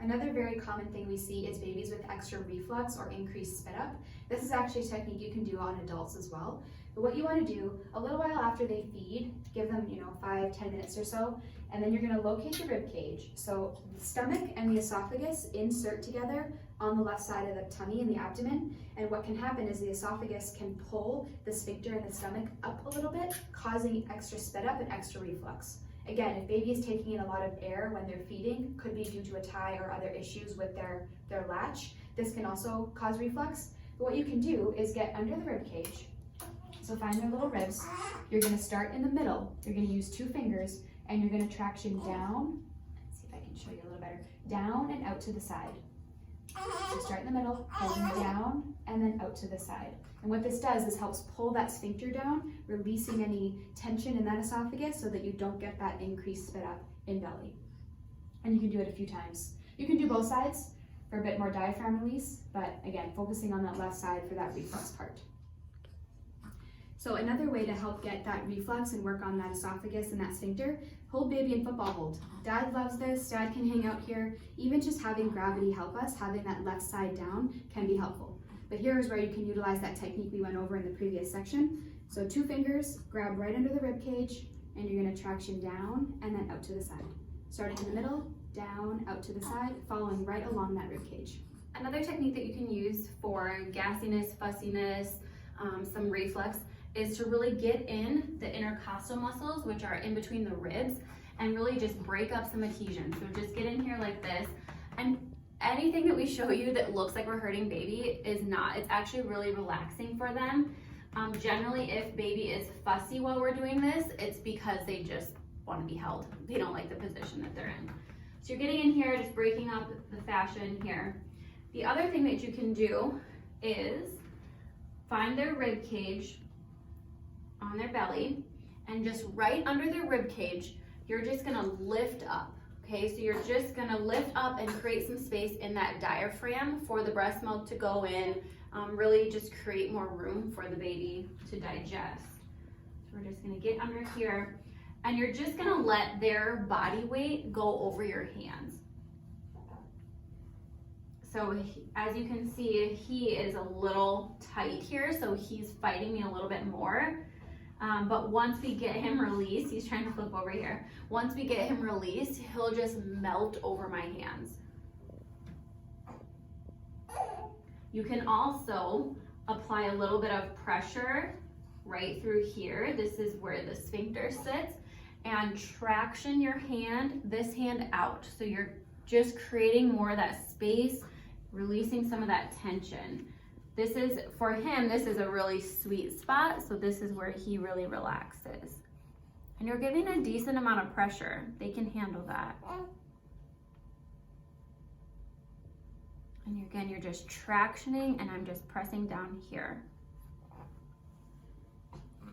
Another very common thing we see is babies with extra reflux or increased spit up. This is actually a technique you can do on adults as well. But what you want to do, a little while after they feed, give them 5-10 minutes or so, and then you're going to locate the rib cage. So the stomach and the esophagus insert together on the left side of the tummy and the abdomen, and what can happen is the esophagus can pull the sphincter in the stomach up a little bit, causing extra spit up and extra reflux. Again, if baby is taking in a lot of air when they're feeding, could be due to a tie or other issues with their latch. This can also cause reflux. But what you can do is get under the rib cage. So find their little ribs. You're going to start in the middle. You're going to use 2 fingers and you're going to traction down. Let's see if I can show you a little better. Down and out to the side. So start in the middle, pulling down and then out to the side. And what this does is helps pull that sphincter down, releasing any tension in that esophagus so that you don't get that increased spit up in belly. And you can do it a few times. You can do both sides for a bit more diaphragm release, but again, focusing on that left side for that reflux part. So another way to help get that reflux and work on that esophagus and that sphincter, hold baby in football hold. Dad loves this, dad can hang out here. Even just having gravity help us, having that left side down can be helpful. But here is where you can utilize that technique we went over in the previous section. So 2 fingers, grab right under the rib cage, and you're gonna traction down and then out to the side. Starting in the middle, down, out to the side, following right along that rib cage. Another technique that you can use for gassiness, fussiness, some reflux, is to really get in the intercostal muscles, which are in between the ribs, and really just break up some adhesion. So just get in here like this, and anything that we show you that looks like we're hurting baby is not. It's actually really relaxing for them. Generally, if baby is fussy while we're doing this, it's because they just want to be held. They don't like the position that they're in. So you're getting in here, just breaking up the fascia in here. The other thing that you can do is find their rib cage on their belly, and just right under their rib cage, you're just gonna lift up. Okay, so you're just gonna lift up and create some space in that diaphragm for the breast milk to go in, really just create more room for the baby to digest. So we're just gonna get under here, and you're just gonna let their body weight go over your hands. So as you can see, he is a little tight here, so he's fighting me a little bit more. But once we get him released, he's trying to flip over here. Once we get him released, he'll just melt over my hands. You can also apply a little bit of pressure right through here. This is where the sphincter sits, and traction your hand, this hand out. So you're just creating more of that space, releasing some of that tension. This is, for him, this is a really sweet spot, so this is where he really relaxes. And you're giving a decent amount of pressure. They can handle that. And again, you're just tractioning, and I'm just pressing down here.